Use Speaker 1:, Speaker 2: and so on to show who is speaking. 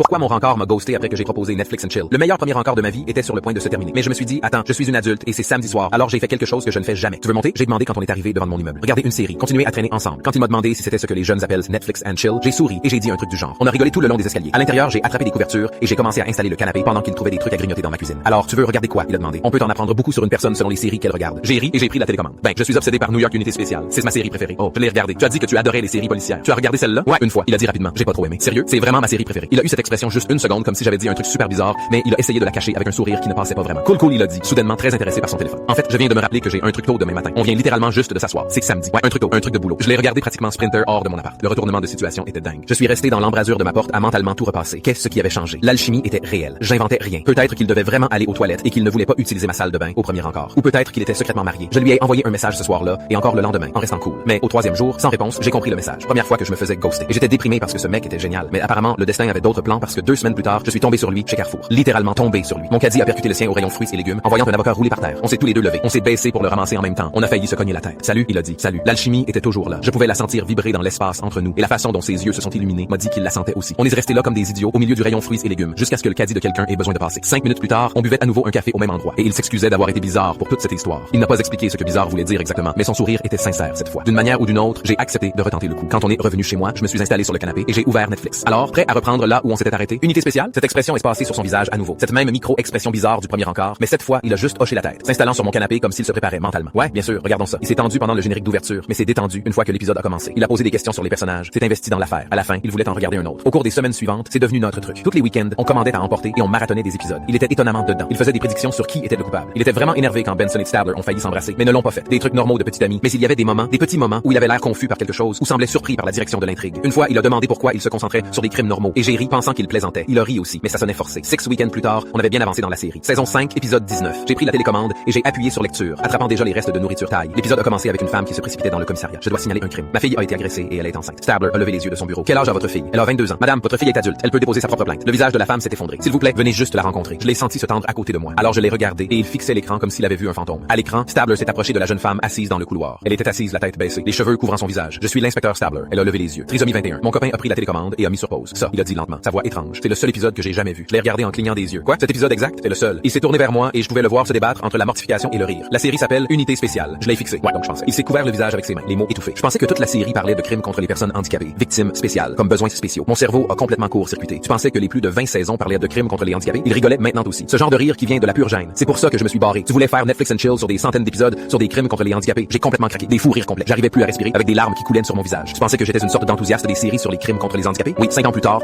Speaker 1: Pourquoi mon rencard m'a ghosté après que j'ai proposé Netflix and Chill? Le meilleur premier rencard de ma vie était sur le point de se terminer. Mais je me suis dit, attends, je suis une adulte et c'est samedi soir, alors j'ai fait quelque chose que je ne fais jamais. Tu veux monter? J'ai demandé quand on est arrivé devant mon immeuble. Regarder une série, continuer à traîner ensemble. Quand il m'a demandé si c'était ce que les jeunes appellent Netflix and Chill, j'ai souri et j'ai dit un truc du genre. On a rigolé tout le long des escaliers. À l'intérieur, j'ai attrapé des couvertures et j'ai commencé à installer le canapé pendant qu'il trouvait des trucs à grignoter dans ma cuisine. Alors, tu veux regarder quoi? Il a demandé. On peut en apprendre beaucoup sur une personne selon les séries qu'elle regarde. J'ai ri et j'ai pris la télécommande. Ben, je suis obsédé par New York Unité Spéciale. C'est ma série préférée. Oh, je l'ai regardée. Tu as dit que tu adorais les séries policières. Tu as regardé celle-là? Ouais, une fois. Il a dit rapidement. J'ai pas trop aimé. Sérieux? C'est vraiment ma série préférée. Il a eu cette expression juste une seconde comme si j'avais dit un truc super bizarre, mais il a essayé de la cacher avec un sourire qui ne passait pas vraiment. Cool, il a dit, soudainement très intéressé par son téléphone. En fait, je viens de me rappeler que j'ai un truc tôt demain matin. On vient littéralement juste de s'asseoir. C'est samedi. Ouais, un truc tôt, un truc de boulot. Je l'ai regardé pratiquement sprinter hors de mon appart. Le retournement de situation était dingue. Je suis resté dans l'embrasure de ma porte à mentalement tout repasser. Qu'est-ce qui avait changé? L'alchimie était réelle. J'inventais rien. Peut-être qu'il devait vraiment aller aux toilettes et qu'il ne voulait pas utiliser ma salle de bain au premier encore. Ou peut-être qu'il était secrètement marié. Je lui ai envoyé un message ce soir-là et encore le lendemain en restant cool. Mais au troisième jour, sans réponse, j'ai compris le message. Première fois que je me faisais ghoster. Et j'étais déprimé parce que ce mec était génial. Mais apparemment, le destin avait d'autres plans parce que 2 semaines plus tard, je suis tombé sur lui chez Carrefour. Littéralement tombé sur lui. Mon caddie a percuté le sien au rayon fruits et légumes en voyant un avocat rouler par terre. On s'est tous les deux levés. On s'est baissé pour le ramasser en même temps. On a failli se cogner la tête. Salut, il a dit. Salut. L'alchimie était toujours là. Je pouvais la sentir vibrer dans l'espace entre nous. Et la façon dont ses yeux se sont illuminés m'a dit qu'il la sentait aussi. On est resté là comme des idiots au milieu du rayon fruits et légumes jusqu'à ce que le caddie de quelqu'un ait besoin de passer. 5 minutes plus tard, on buvait à nouveau un café au même endroit. Et il s'excusait d'avoir été bizarre pour toute cette histoire. Il n'a pas expliqué ce que bizarre voulait dire exactement, mais son sourire était sincère cette fois. D'une manière ou d'une autre, j'ai accepté de retenter le coup. Quand on est revenu chez moi, je me suis installé sur le canapé et j'ai ouvert Netflix. Alors, prêt à reprendre là où on s'était arrêté? Unité spéciale? Cette expression est passée sur son visage à nouveau. Cette même micro-expression bizarre du premier encart, mais cette fois, il a juste hoché la tête, s'installant sur mon canapé comme s'il se préparait mentalement. Ouais, bien sûr, regardons ça. Il s'est tendu pendant le générique d'ouverture, mais s'est détendu une fois que l'épisode a commencé. Il a posé des questions sur les personnages, s'est investi dans l'affaire. À la fin, il voulait en regarder un autre. Au cours des semaines suivantes, c'est devenu notre truc. Tous les week-ends, on commandait à emporter et on marathonnait des épisodes. Il était étonnamment dedans. Il faisait des prédictions sur qui était le coupable. Il était vraiment énervé quand Benson et Stabler ont failli s'embrasser, mais ne l'ont pas fait. Des trucs normaux de petits amis, mais il y avait des petits moments où il avait l'air confus par quelque chose ou semblait surpris par la direction de l'intrigue. Une fois, il a demandé pourquoi il se concentrait sur des crimes normaux et j'ai ri pensant qu'il plaisantait. Il a ri aussi, mais ça sonnait forcé. 6 week-ends plus tard, on avait bien avancé dans la série. Saison 5, épisode 19. J'ai pris la télécommande et j'ai appuyé sur lecture, attrapant déjà les restes de nourriture taille. L'épisode a commencé avec une femme qui se précipitait dans le commissariat. Je dois signaler un crime. Ma fille a été agressée et elle est enceinte. Stabler a levé les yeux de son bureau. Quel âge a votre fille? Elle a 22 ans. Madame, votre fille est adulte. Elle peut déposer sa propre plainte. Le visage de la femme s'est effondré. S'il vous plaît, venez juste la rencontrer. Je l'ai senti se tendre à côté de moi. Alors je l'ai regardé et il fixait l'écran comme s'il avait vu un fantôme. À l'écran, Stabler s'est approché de la jeune femme assise dans le couloir. Elle était assise, la tête baissée, les cheveux couvrant son visage. Je suis l'inspecteur Stabler. Elle a levé les yeux. Trisomie 21. Mon copain a pris la télécommande et a mis sur pause. Ça, il a dit lentement. Sa voix étrange. C'est le seul épisode que j'ai jamais vu. Je l'ai regardé en clignant des yeux. Quoi? Cet épisode exact? C'est le seul. Il s'est tourné vers moi et je pouvais le voir se débattre entre la mortification et le rire. La série s'appelle Unité spéciale. Je l'ai fixé. Ouais, donc je pensais. Il s'est couvert le visage avec ses mains, les mots étouffés. Je pensais que toute la série parlait de crimes contre les personnes handicapées, victimes spéciales, comme besoins spéciaux. Mon cerveau a complètement court-circuité. Tu pensais que les plus de 20 saisons parlaient de crimes contre les handicapés? Il rigolait maintenant aussi. Ce genre de rire qui vient de la pure gêne. C'est pour ça que je me suis barré. Tu voulais faire Netflix and Chill sur des centaines d'épisodes sur des crimes contre les handicapés. J'ai complètement craqué. Des fous rires complets. J'arrivais plus à respirer avec des larmes qui coulaient sur mon visage. Tu pensais que j'étais une sorte d'enthousiaste des séries sur les crimes contre les handicapés? Oui, 5 ans plus tard,